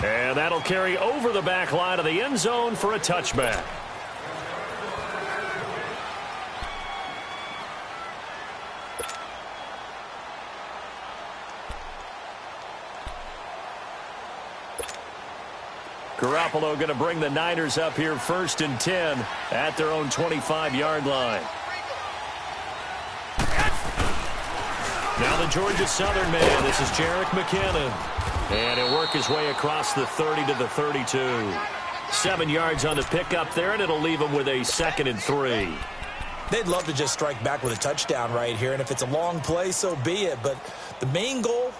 And that'll carry over the back line of the end zone for a touchback. Garoppolo going to bring the Niners up here 1st and 10 at their own 25-yard line. Now the Georgia Southern man. This is Jerick McKinnon. And he'll work his way across the 30 to the 32. 7 yards on the pickup there, and it'll leave him with a 2nd and 3. They'd love to just strike back with a touchdown right here, and if it's a long play, so be it. But the main goal,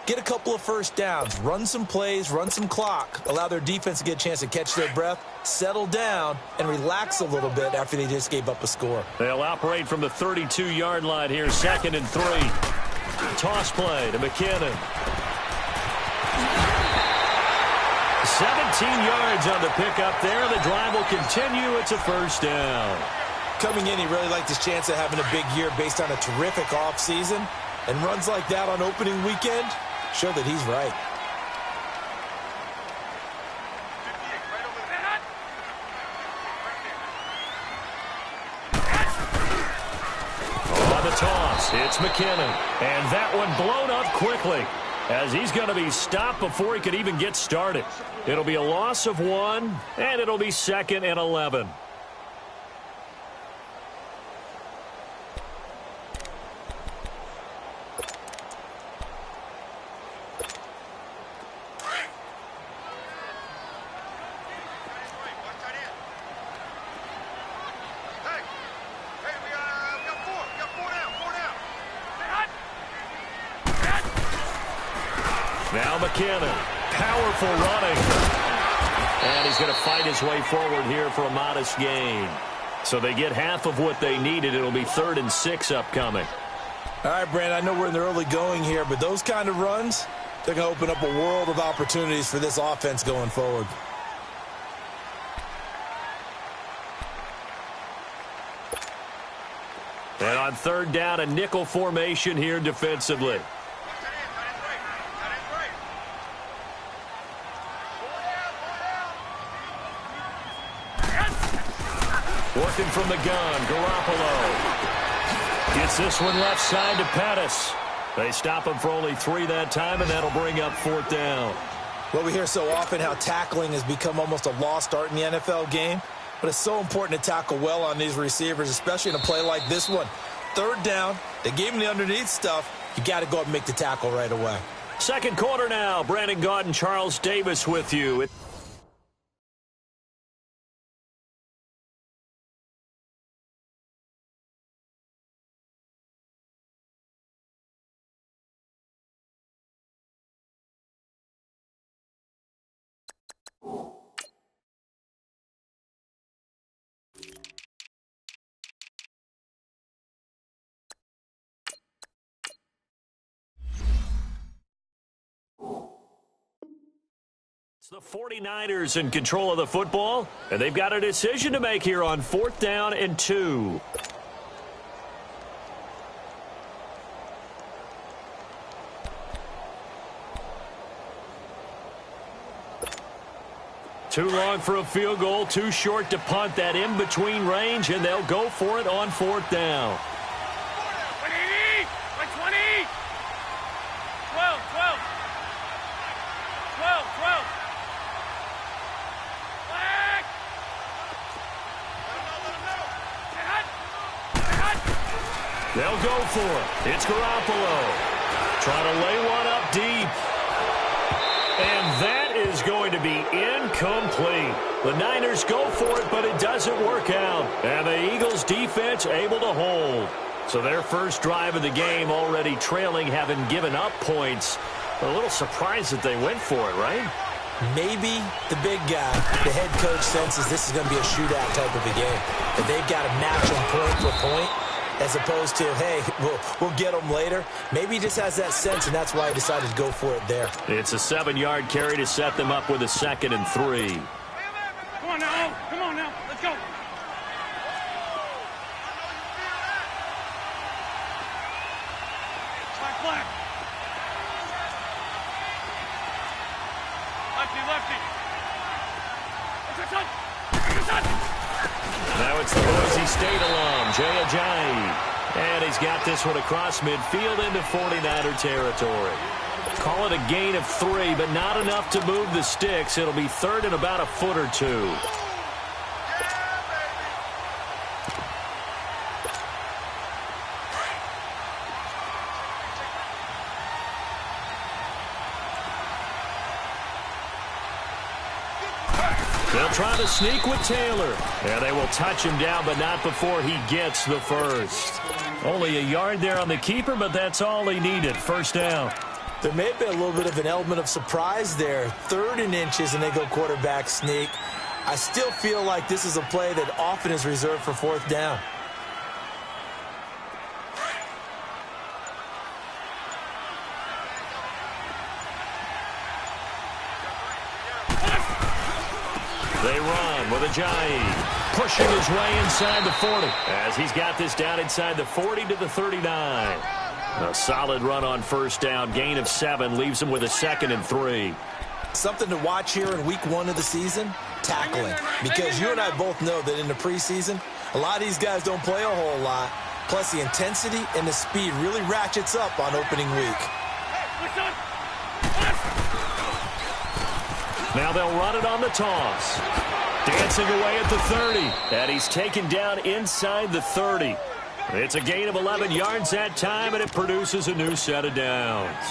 get a couple of first downs, run some plays, run some clock, allow their defense to get a chance to catch their breath, settle down, and relax a little bit after they just gave up a score. They'll operate from the 32-yard line here, 2nd and 3. Toss play to McKinnon. 17 yards on the pickup there. The drive will continue. It's a first down. Coming in, he really liked his chance of having a big year based on a terrific offseason. And runs like that on opening weekend show that he's right. On the toss, it's McKinnon. And that one blown up quickly, as he's going to be stopped before he could even get started. It'll be a loss of 1, and it'll be 2nd and 11. Now McKinnon, powerful running. And he's going to fight his way forward here for a modest gain. So they get half of what they needed. It'll be 3rd and 6 upcoming. All right, Brand, I know we're in the early going here, but those kind of runs, they're going to open up a world of opportunities for this offense going forward. And on 3rd down, a nickel formation here defensively. Working from the gun, Garoppolo. Gets this one left side to Pettis. They stop him for only 3 that time, and that'll bring up 4th down. Well, we hear so often how tackling has become almost a lost art in the NFL game, but it's so important to tackle well on these receivers, especially in a play like this one. 3rd down, they gave him the underneath stuff. You got to go up and make the tackle right away. Second quarter now. Brandon Gaudin and Charles Davis with you. The 49ers in control of the football, and they've got a decision to make here on 4th down and 2. Too long for a field goal, too short to punt. That in-between range, and they'll go for it on 4th down. 180, 120, 12, 12, 12, 12. They'll go for it. It's Garoppolo. Trying to lay one up deep. And that is going to be incomplete. The Niners go for it, but it doesn't work out. And the Eagles defense able to hold. So their first drive of the game already trailing, having given up points. A little surprised that they went for it, right? Maybe the big guy, the head coach, senses this is going to be a shootout type of a game. That they've got to match them point for point, as opposed to, hey, we'll get them later. Maybe he just has that sense, and that's why he decided to go for it there. It's a 7-yard carry to set them up with a 2nd and 3. Come on now. Come on now. Let's go. Black. Lefty, lefty. Now it's the Boise State alum, Jay Ajayi. And he's got this one across midfield into 49er territory. Call it a gain of 3, but not enough to move the sticks. It'll be third and about a foot or two. They'll try to sneak with Taylor. And they will touch him down, but not before he gets the first. Only a yard there on the keeper, but that's all he needed. First down. There may have been a little bit of an element of surprise there. 3rd and inches, and they go quarterback sneak. I still feel like this is a play that often is reserved for 4th down. They run with Ajayi, pushing his way inside the 40, as he's got this down inside the 40 to the 39. A solid run on first down, gain of 7, leaves him with a 2nd and 3. Something to watch here in week 1 of the season, tackling. Because you and I both know that in the preseason, a lot of these guys don't play a whole lot. Plus, the intensity and the speed really ratchets up on opening week. Now they'll run it on the toss. Dancing away at the 30. And he's taken down inside the 30. It's a gain of 11 yards that time, and it produces a new set of downs.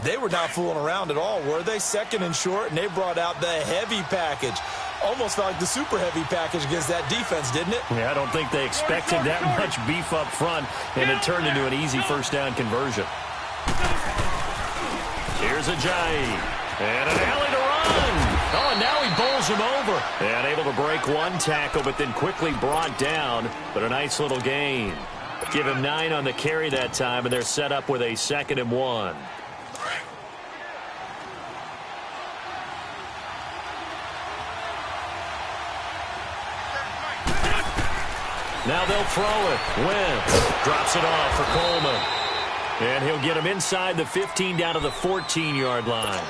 They were not fooling around at all, were they? 2nd and short, and they brought out the heavy package. Almost felt like the super heavy package against that defense, didn't it? Yeah, I don't think they expected that much beef up front, and it turned into an easy first down conversion. Here's Ajayi. And an alley to run. Oh, and now he bowls him over. And able to break one tackle, but then quickly brought down. But a nice little gain. Give him 9 on the carry that time, and they're set up with a 2nd and 1. Now they'll throw it. Wentz drops it off for Coleman. And he'll get him inside the 15 down to the 14-yard line.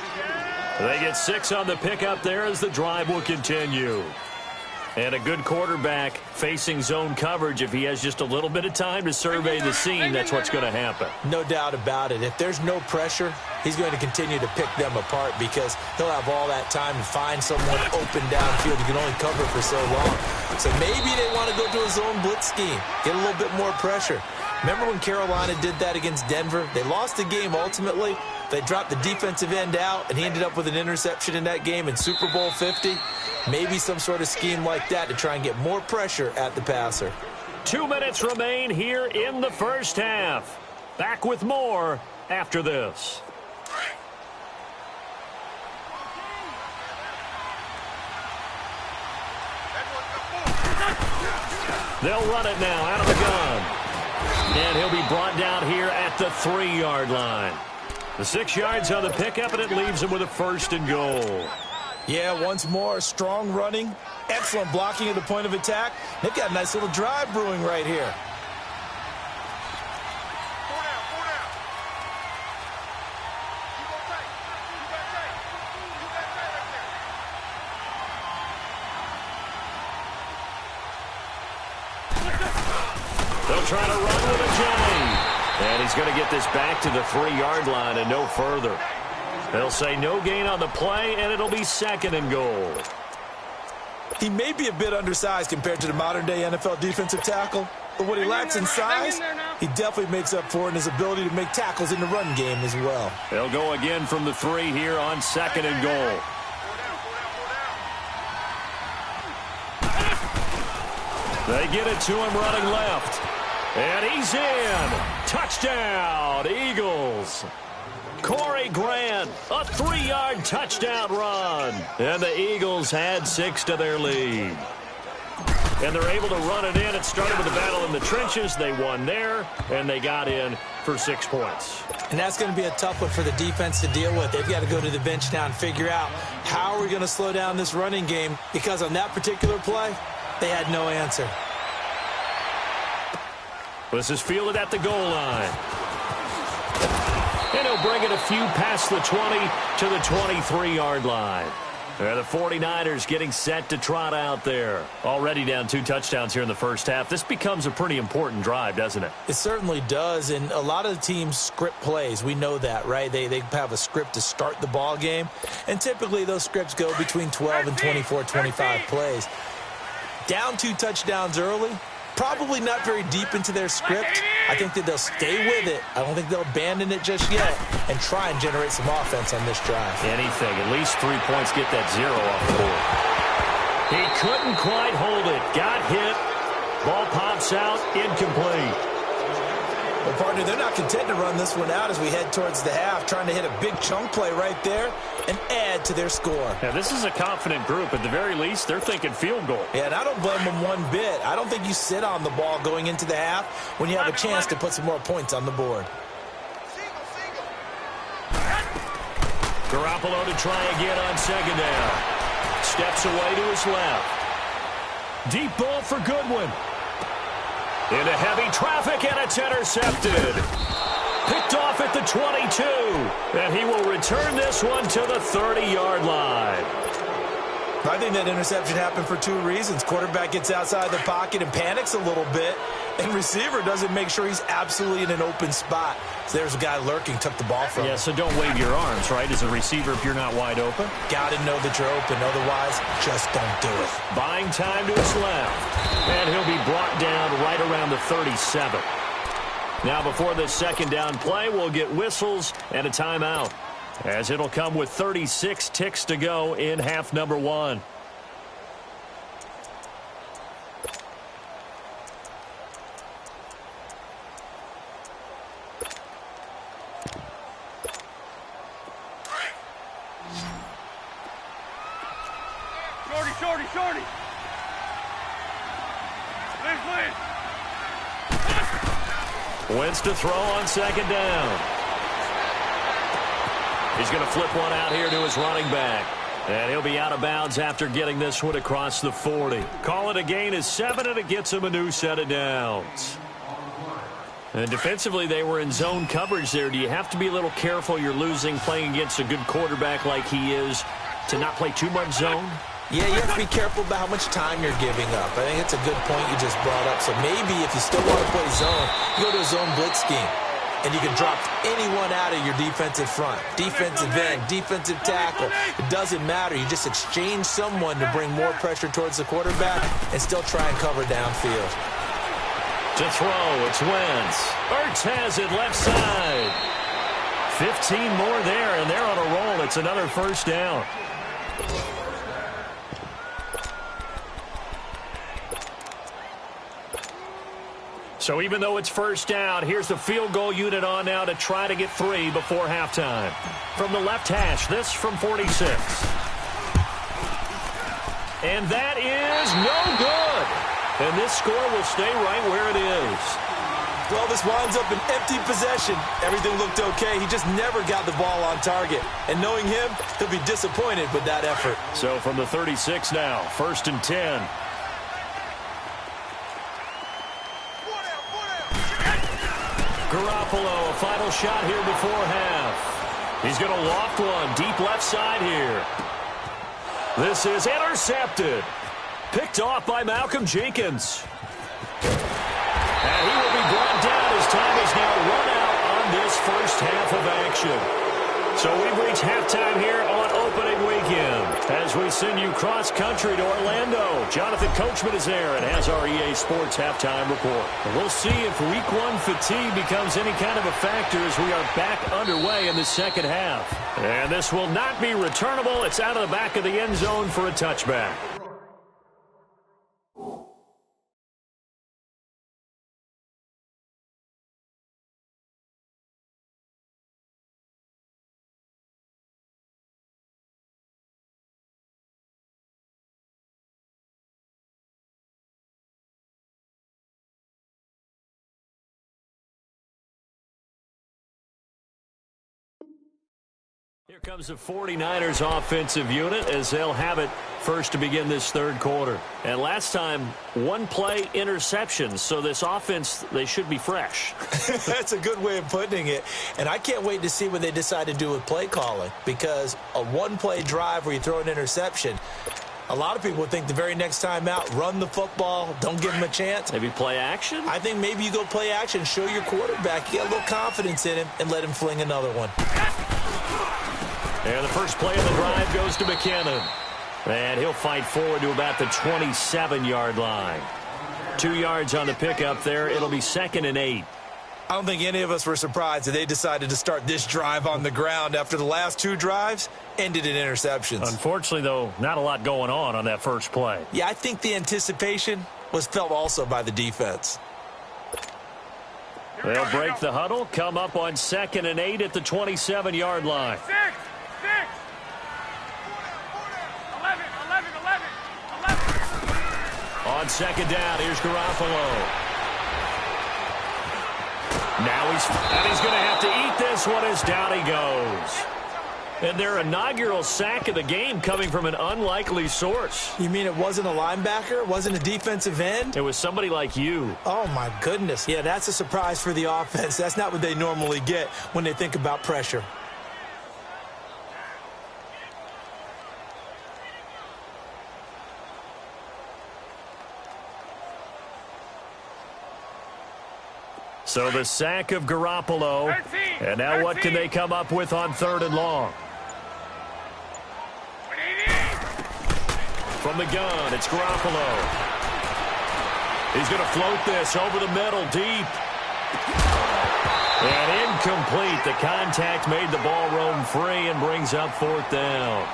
They get 6 on the pickup there as the drive will continue. And a good quarterback facing zone coverage. If he has just a little bit of time to survey the scene, that's what's going to happen. No doubt about it. If there's no pressure, he's going to continue to pick them apart because he'll have all that time to find someone open downfield. He can only cover for so long. So maybe they want to go to a zone blitz scheme, get a little bit more pressure. Remember when Carolina did that against Denver? They lost the game ultimately. They dropped the defensive end out, and he ended up with an interception in that game in Super Bowl 50. Maybe some sort of scheme like that to try and get more pressure at the passer. 2 minutes remain here in the first half. Back with more after this. They'll run it now out of the gun. And he'll be brought down here at the 3-yard line. The 6 yards on the pickup, and it leaves him with a 1st and goal. Yeah, once more, strong running, excellent blocking at the point of attack. They've got a nice little drive brewing right here. They'll try to run with Ajayi. And he's going to get this back to the 3-yard line and no further. They'll say no gain on the play, and it'll be 2nd and goal. He may be a bit undersized compared to the modern-day NFL defensive tackle, but what he lacks in size, he definitely makes up for in his ability to make tackles in the run game as well. They'll go again from the 3 here on 2nd and goal. They get it to him running left. And he's in. Touchdown, Eagles. Corey Grant, a 3-yard touchdown run. And the Eagles add 6 to their lead. And they're able to run it in. It started with a battle in the trenches. They won there, and they got in for 6 points. And that's going to be a tough one for the defense to deal with. They've got to go to the bench now and figure out how are we going to slow down this running game, because on that particular play, they had no answer. This is fielded at the goal line. And he'll bring it a few past the 20 to the 23-yard line. The 49ers getting set to trot out there. Already down 2 touchdowns here in the first half. This becomes a pretty important drive, doesn't it? It certainly does, and a lot of the teams script plays. We know that, right? They have a script to start the ball game, and typically those scripts go between 12 and 24, 25 plays. Down 2 touchdowns early, probably not very deep into their script. I think that they'll stay with it. I don't think they'll abandon it just yet and try and generate some offense on this drive. Anything. At least 3 points, get that 0 off the board. He couldn't quite hold it. Got hit. Ball pops out. Incomplete. Well, partner, they're not content to run this one out as we head towards the half, trying to hit a big chunk play right there and add to their score. Yeah, this is a confident group. At the very least, they're thinking field goal. Yeah, and I don't blame them one bit. I don't think you sit on the ball going into the half when you have a chance to put some more points on the board. Garoppolo to try again on second down. Steps away to his left. Deep ball for Goodwin. Into heavy traffic, and it's intercepted. Picked off at the 22. And he will return this one to the 30-yard line. I think that interception happened for 2 reasons. Quarterback gets outside the pocket and panics a little bit, and receiver doesn't make sure he's absolutely in an open spot. So there's a guy lurking, took the ball from him. Yeah, so don't wave your arms, right, as a receiver if you're not wide open. Got to know that you're open. Otherwise, just don't do it. Buying time to his left. And he'll be brought down right around the 37. Now, before this second down play, we'll get whistles and a timeout, as it'll come with 36 ticks to go in half number 1. Shorty. Liz. Wentz to throw on second down. He's going to flip one out here to his running back. And he'll be out of bounds after getting this one across the 40. Call it a gain of 7, and it gets him a new set of downs. And defensively, they were in zone coverage there. Do you have to be a little careful? You're losing, playing against a good quarterback like he is, to not play too much zone? Yeah, you have to be careful about how much time you're giving up. I think it's a good point you just brought up. So maybe if you still want to play zone, you go to a zone blitz scheme. And you can drop anyone out of your defensive front. Defensive end, defensive tackle. It doesn't matter. You just exchange someone to bring more pressure towards the quarterback and still try and cover downfield. To throw, it's Wentz. Ertz has it left side. 15 more there, and they're on a roll. It's another first down. So even though it's first down, here's the field goal unit on now to try to get 3 before halftime. From the left hash, this from 46. And that is no good. And this score will stay right where it is. Well, this winds up an empty possession. Everything looked okay. He just never got the ball on target. And knowing him, he'll be disappointed with that effort. So from the 36 now, 1st and 10. Garoppolo, a final shot here before half. He's going to loft one deep left side here. This is intercepted. Picked off by Malcolm Jenkins. And he will be brought down as time is now run out on this first half of action. So we've reached halftime here on opening weekend as we send you cross-country to Orlando. Jonathan Coachman is there and has our EA Sports halftime report. And we'll see if Week 1 fatigue becomes any kind of a factor as we are back underway in the second half. And this will not be returnable. It's out of the back of the end zone for a touchback. Here comes the 49ers offensive unit as they'll have it first to begin this third quarter. And last time, one play interception. So this offense, they should be fresh. That's a good way of putting it. And I can't wait to see what they decide to do with play calling, because a one-play drive where you throw an interception, a lot of people would think the very next time out, run the football, don't give him a chance. Maybe play action? I think maybe you go play action, show your quarterback, you get a little confidence in him, and let him fling another one. And the first play of the drive goes to McKinnon. And he'll fight forward to about the 27-yard line. 2 yards on the pickup there. It'll be 2nd and 8. I don't think any of us were surprised that they decided to start this drive on the ground after the last 2 drives ended in interceptions. Unfortunately, though, not a lot going on that first play. Yeah, I think the anticipation was felt also by the defense. They'll break the huddle, come up on 2nd and 8 at the 27-yard line. 6, 11. On 2nd down, here's Garoppolo. Now he's going to have to eat this one as down he goes. And their inaugural sack of the game coming from an unlikely source. You mean it wasn't a linebacker? It wasn't a defensive end? It was somebody like you. Oh, my goodness. Yeah, that's a surprise for the offense. That's not what they normally get when they think about pressure. So the sack of Garoppolo. 13, And now what can they come up with on 3rd and long? From the gun, it's Garoppolo. He's going to float this over the middle, deep. And incomplete. The contact made the ball roam free and brings up 4th down.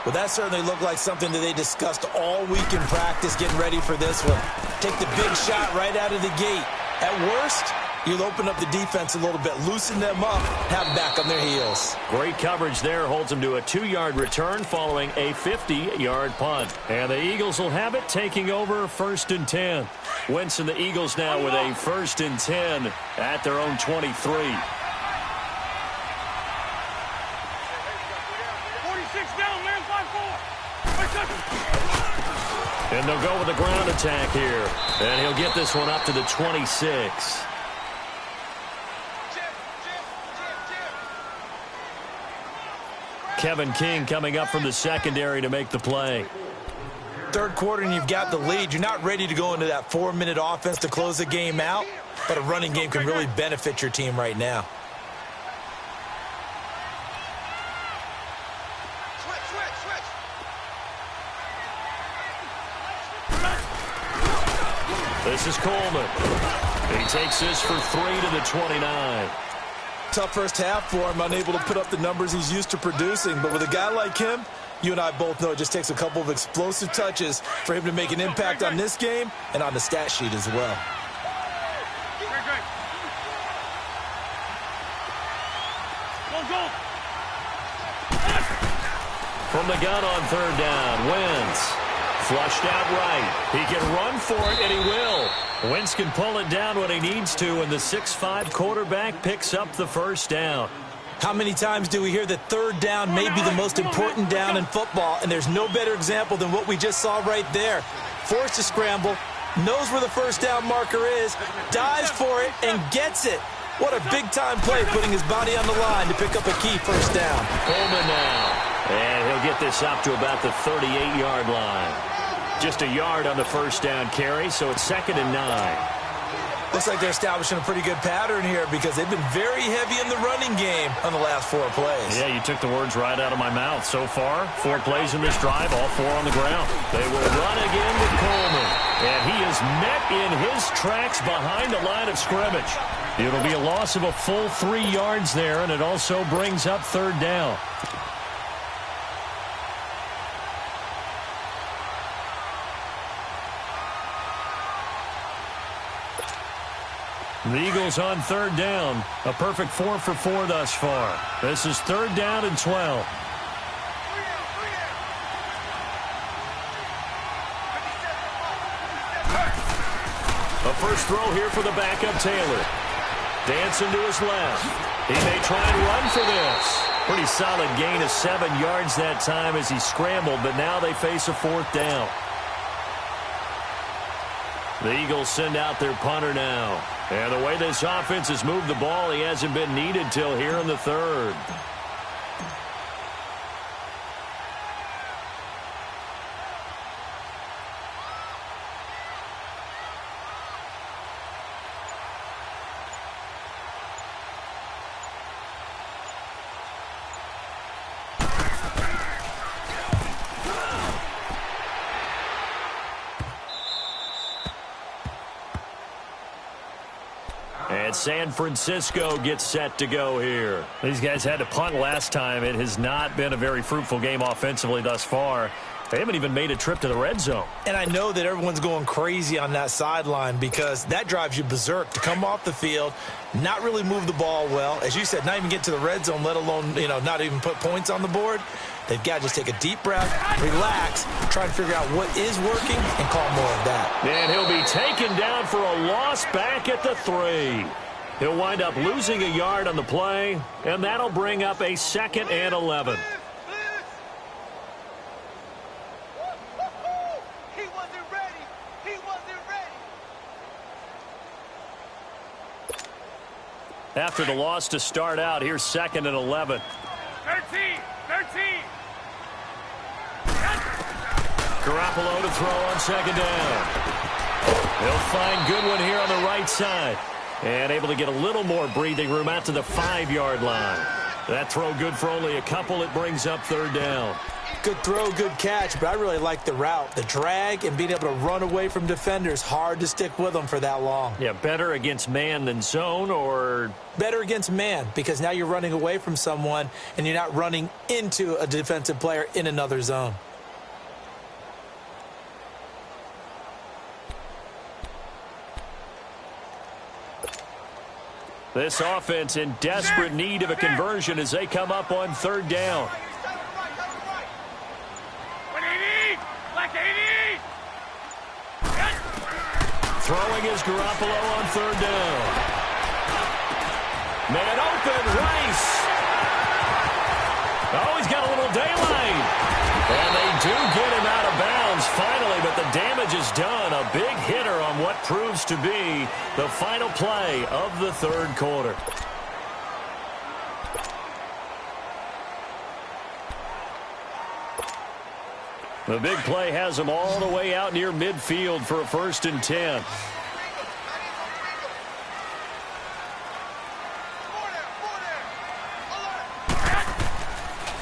Well, that certainly looked like something that they discussed all week in practice getting ready for this one. Take the big shot right out of the gate. At worst, you'll open up the defense a little bit, loosen them up, have them back on their heels. Great coverage there, holds them to a 2-yard return following a 50-yard punt. And the Eagles will have it, taking over 1st and 10. Wentz and the Eagles now with a 1st and 10 at their own 23. 46 down, man, 5-4. And they'll go with a ground attack here. And he'll get this one up to the 26. Kevin King coming up from the secondary to make the play. Third quarter and you've got the lead. You're not ready to go into that 4-minute offense to close the game out, but a running game can really benefit your team right now. This is Coleman. He takes this for 3 to the 29. Tough first half for him, unable to put up the numbers he's used to producing. But with a guy like him, you and I both know it just takes a couple of explosive touches for him to make an impact on this game and on the stat sheet as well. From the gun on 3rd down, Wentz. Flushed out right. He can run for it, and he will. Wentz can pull it down when he needs to, and the 6'5" quarterback picks up the 1st down. How many times do we hear that 3rd down may be the most important down in football, and there's no better example than what we just saw right there. Forced to scramble, knows where the 1st down marker is, dives for it, and gets it. What a big-time play, putting his body on the line to pick up a key 1st down. Coleman now. And he'll get this up to about the 38-yard line. Just a yard on the 1st down carry, so it's 2nd and 9. Looks like they're establishing a pretty good pattern here because they've been very heavy in the running game on the last 4 plays. Yeah, you took the words right out of my mouth. So far, 4 plays in this drive, all 4 on the ground. They will run again with Coleman. And he is met in his tracks behind the line of scrimmage. It'll be a loss of a full 3 yards there, and it also brings up 3rd down. The Eagles on 3rd down. A perfect 4 for 4 thus far. This is 3rd down and 12. A first throw here for the backup Taylor. Dancing to his left. He may try and run for this. Pretty solid gain of 7 yards that time as he scrambled, but now they face a 4th down. The Eagles send out their punter now. And the way this offense has moved the ball, he hasn't been needed till here in the 3rd. And San Francisco gets set to go here. These guys had to punt last time. It has not been a very fruitful game offensively thus far. They haven't even made a trip to the red zone. And I know that everyone's going crazy on that sideline because that drives you berserk to come off the field, not really move the ball well. As you said, not even get to the red zone, let alone, not even put points on the board. They've got to just take a deep breath, relax, try and figure out what is working, and call more of that. And he'll be taken down for a loss back at the 3. He'll wind up losing a yard on the play, and that'll bring up a 2nd and 11. He wasn't ready. He wasn't ready. After the loss to start out, here's 2nd and 11. 13. Garoppolo to throw on 2nd down. He'll find Goodwin here on the right side. And able to get a little more breathing room out to the 5-yard line. That throw good for only a couple. It brings up 3rd down. Good throw, good catch, but I really like the route. The drag and being able to run away from defenders. Hard to stick with them for that long. Yeah, better against man than zone, or? Better against man, because now you're running away from someone and you're not running into a defensive player in another zone. This offense in desperate need of a conversion as they come up on 3rd down. Throwing is Garoppolo on 3rd down. Man open, Rice. Oh, he's got a little daylight. And they do get him out of bounds finally, but the damage is done. A big hitter on what proves to be the final play of the 3rd quarter. The big play has them all the way out near midfield for a 1st and 10.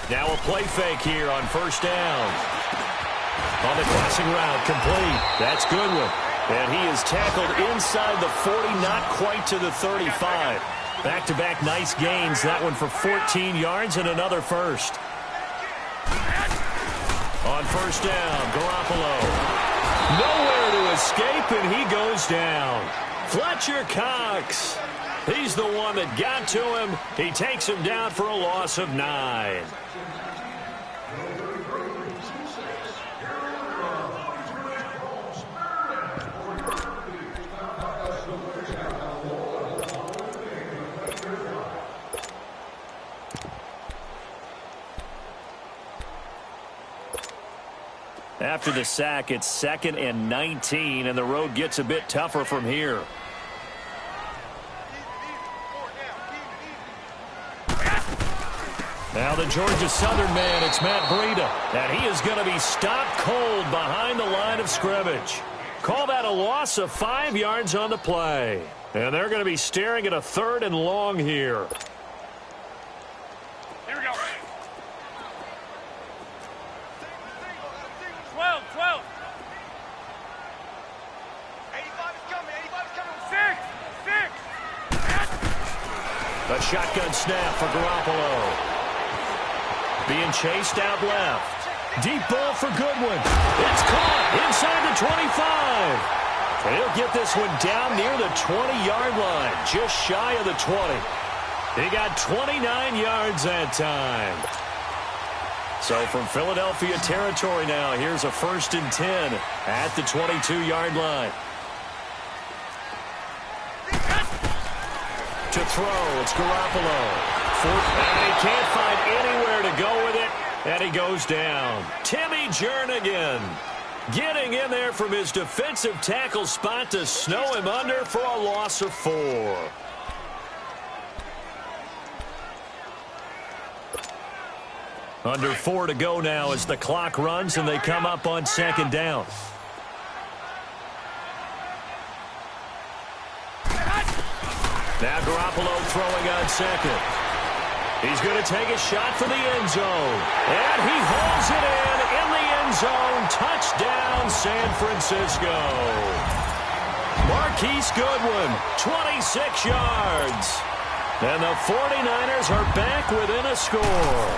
Now a play fake here on 1st down. On the crossing route, complete. That's Goodwin. And he is tackled inside the 40, not quite to the 35. Back-to-back nice gains. That one for 14 yards and another 1st. On 1st down, Garoppolo. Nowhere to escape, and he goes down. Fletcher Cox. He's the one that got to him. He takes him down for a loss of 9. After the sack, it's 2nd and 19, and the road gets a bit tougher from here. Now the Georgia Southern man, it's Matt Breida, and he is going to be stopped cold behind the line of scrimmage. Call that a loss of 5 yards on the play. And they're going to be staring at a 3rd and long here. Here we go. 12. 85 is coming. 6. A shotgun snap for Garoppolo. Being chased out left. Deep ball for Goodwin. It's caught inside the 25. And he'll get this one down near the 20-yard line, just shy of the 20. He got 29 yards that time. So from Philadelphia territory now, here's a 1st and 10 at the 22-yard line. To throw, it's Garoppolo. And he can't find anywhere to go with it, and he goes down. Timmy Jernigan getting in there from his defensive tackle spot to snow him under for a loss of 4. Under 4 to go now as the clock runs and they come up on second down. Now Garoppolo throwing on second. He's going to take a shot for the end zone. And he holds it in the end zone. Touchdown, San Francisco. Marquise Goodwin, 26 yards. And the 49ers are back within a score.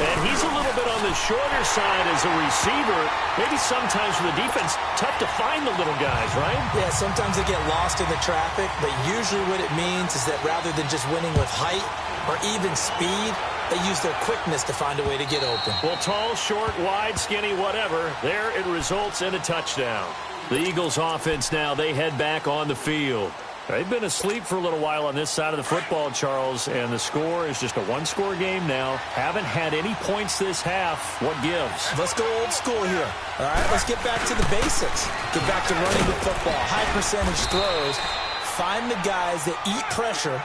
And he's a little bit on the shorter side as a receiver. Maybe sometimes for the defense, tough to find the little guys, right? Yeah, sometimes they get lost in the traffic, but usually what it means is that rather than just winning with height or even speed, they use their quickness to find a way to get open. Well, tall, short, wide, skinny, whatever, there it results in a touchdown. The Eagles offense now, they head back on the field. They've been asleep for a little while on this side of the football, Charles, and the score is just a one-score game now. Haven't had any points this half. What gives? Let's go old school here. All right, let's get back to the basics. Get back to running the football, high percentage throws. Find the guys that eat pressure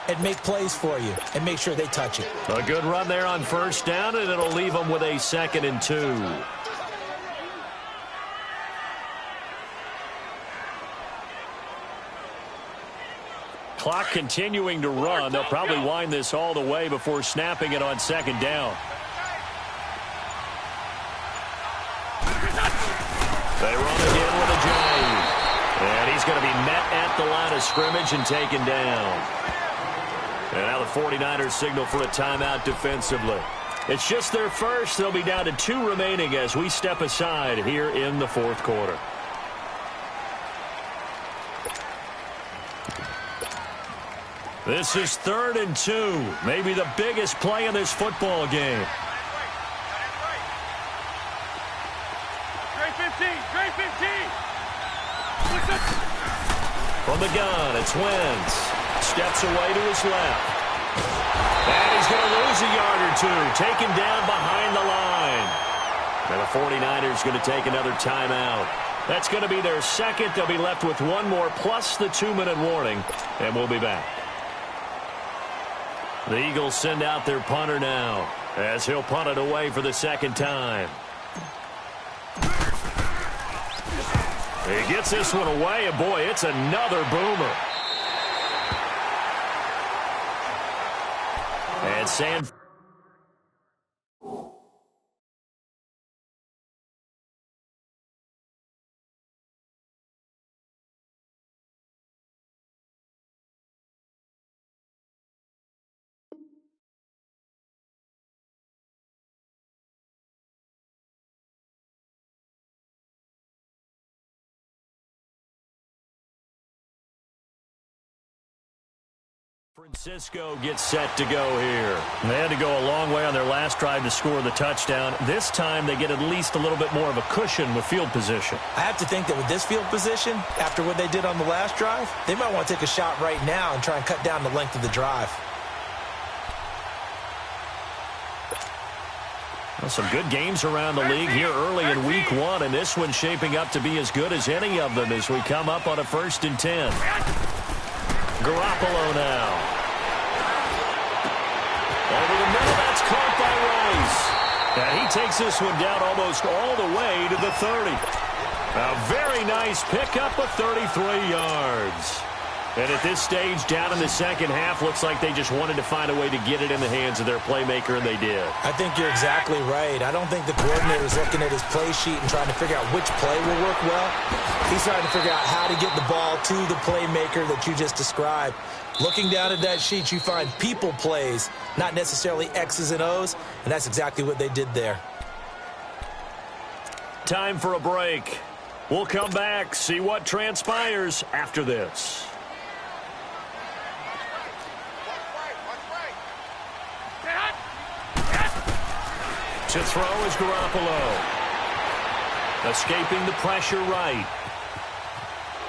and make plays for you and make sure they touch it. A good run there on first down, and it'll leave them with a 2nd and 2. Clock continuing to run. They'll probably wind this all the way before snapping it on second down. They run again with a J. And he's going to be met at the line of scrimmage and taken down. And now the 49ers signal for a timeout defensively. It's just their first. They'll be down to 2 remaining as we step aside here in the 4th quarter. This is 3rd and 2. Maybe the biggest play in this football game. Trey 15, Trey 15. From the gun, it's Wentz. Steps away to his left. And he's going to lose a yard or 2. Taken down behind the line. And the 49ers going to take another timeout. That's going to be their 2nd. They'll be left with 1 more plus the 2-minute warning. And we'll be back. The Eagles send out their punter now as he'll punt it away for the 2nd time. He gets this one away, and boy, it's another boomer. And San Francisco gets set to go here. They had to go a long way on their last drive to score the touchdown. This time they get at least a little bit more of a cushion with field position. I have to think that with this field position, after what they did on the last drive, they might want to take a shot right now and try and cut down the length of the drive. Well, some good games around the league here early in week 1, and this one's shaping up to be as good as any of them as we come up on a 1st and 10. Garoppolo now. Over the middle, that's caught by Rice. And he takes this one down almost all the way to the 30. A very nice pickup of 33 yards. And at this stage, down in the 2nd half, looks like they just wanted to find a way to get it in the hands of their playmaker, and they did. I think you're exactly right. I don't think the coordinator is looking at his play sheet and trying to figure out which play will work well. He's trying to figure out how to get the ball to the playmaker that you just described. Looking down at that sheet, you find people plays, not necessarily X's and O's, and that's exactly what they did there. Time for a break. We'll come back, see what transpires after this. To throw is Garoppolo. Escaping the pressure right.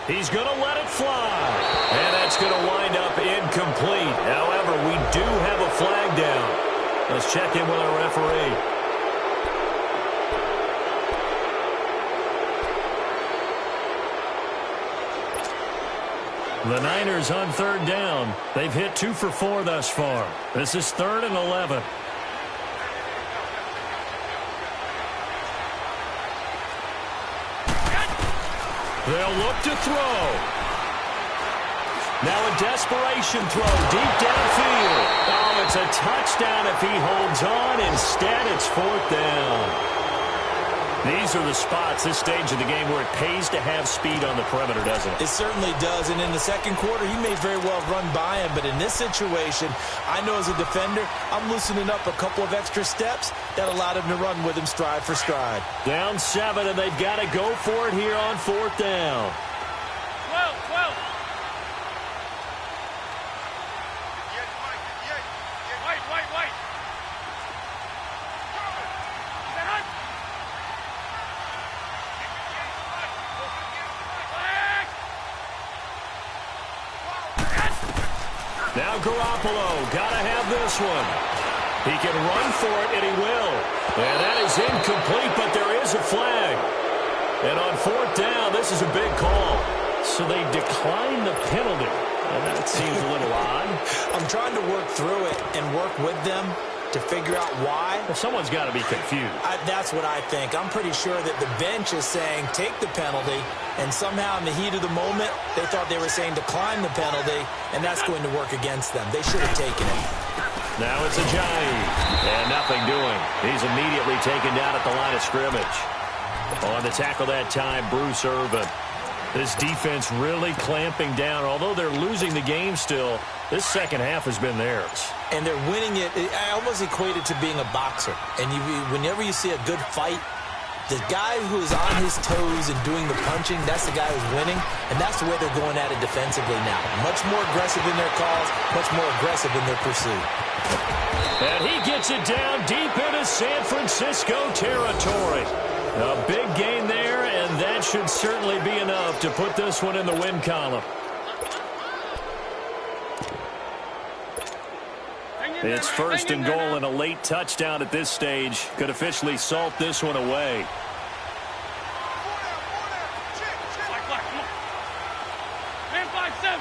He's going to let it fly. And that's going to wind up incomplete. However, we do have a flag down. Let's check in with our referee. The Niners on third down. They've hit 2 for 4 thus far. This is 3rd and 11. They'll look to throw. Now a desperation throw deep downfield. Oh, it's a touchdown if he holds on. Instead, it's 4th down. These are the spots, this stage of the game, where it pays to have speed on the perimeter, doesn't it? It certainly does, and in the second quarter, he may very well run by him, but in this situation, I know as a defender, I'm loosening up a couple of extra steps that allowed him to run with him stride for stride. Down 7, and they've got to go for it here on 4th down. 12. Wait. Now Garoppolo, got to have this one. He can run for it, and he will. And that is incomplete, but there is a flag. And on 4th down, this is a big call. So they decline the penalty. And that seems a little odd. I'm trying to work through it and work with them to figure out why. Well, someone's got to be confused. That's what I think. I'm pretty sure that the bench is saying take the penalty, and somehow in the heat of the moment, they thought they were saying decline the penalty, and that's going to work against them. They should have taken it. Now it's Ajayi, and nothing doing. He's immediately taken down at the line of scrimmage. On the tackle that time, Bruce Irvin. This defense really clamping down. Although they're losing the game still, this second half has been theirs. And they're winning it. I almost equate it to being a boxer. And whenever you see a good fight, the guy who is on his toes and doing the punching, that's the guy who's winning. And that's the way they're going at it defensively now. Much more aggressive in their calls, much more aggressive in their pursuit. And he gets it down deep into San Francisco territory. A big gain there, and that should certainly be enough to put this one in the win column. It's 1st and goal, and a late touchdown at this stage could officially salt this one away. Man, 5-7.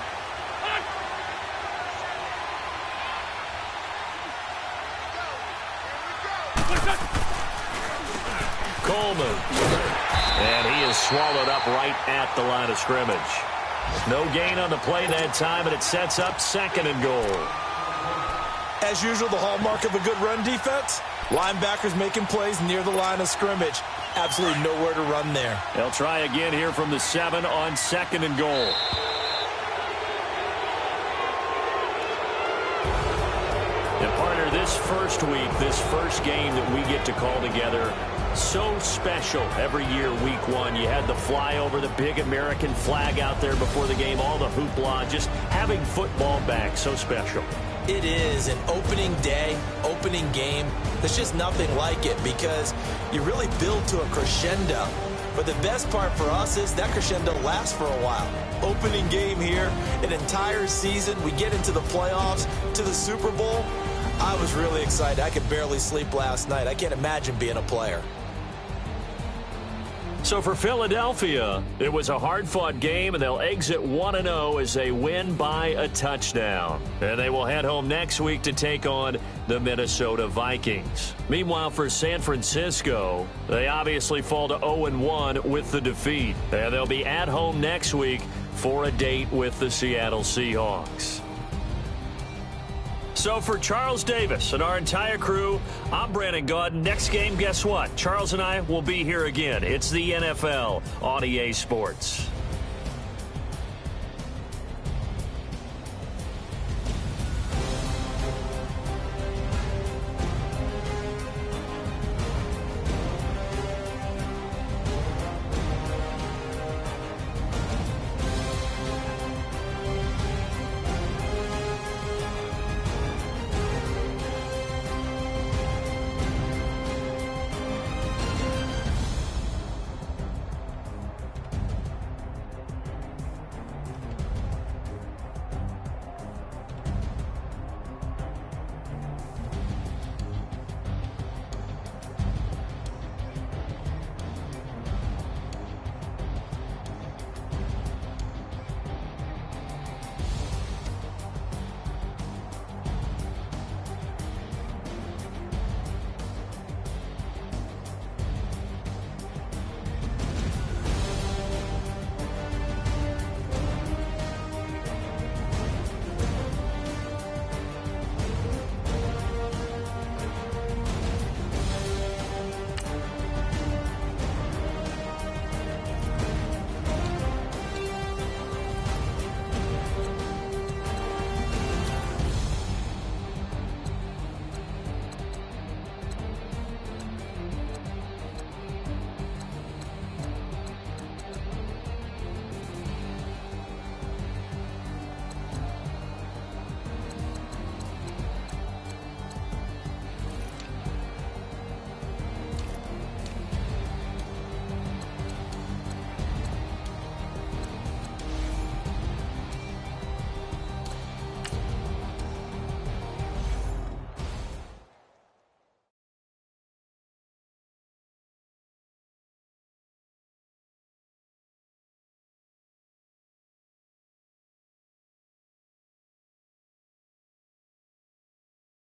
Coleman. And he is swallowed up right at the line of scrimmage. No gain on the play that time, and it sets up 2nd and goal. As usual, the hallmark of a good run defense, linebackers making plays near the line of scrimmage. Absolutely nowhere to run there. They'll try again here from the 7 on 2nd and goal. And partner, this first week, this first game that we get to call together, so special every year, week 1. You had the flyover, the big American flag out there before the game, all the hoopla, just having football back, so special. It is an opening day, opening game. There's just nothing like it because you really build to a crescendo. But the best part for us is that crescendo lasts for a while. Opening game here, an entire season. We get into the playoffs, to the Super Bowl. I was really excited. I could barely sleep last night. I can't imagine being a player. So for Philadelphia, it was a hard-fought game, and they'll exit 1-0 as they win by a touchdown. And they will head home next week to take on the Minnesota Vikings. Meanwhile, for San Francisco, they obviously fall to 0-1 with the defeat. And they'll be at home next week for a date with the Seattle Seahawks. So for Charles Davis and our entire crew, I'm Brandon Gaudin. Next game, guess what? Charles and I will be here again. It's the NFL on EA Sports.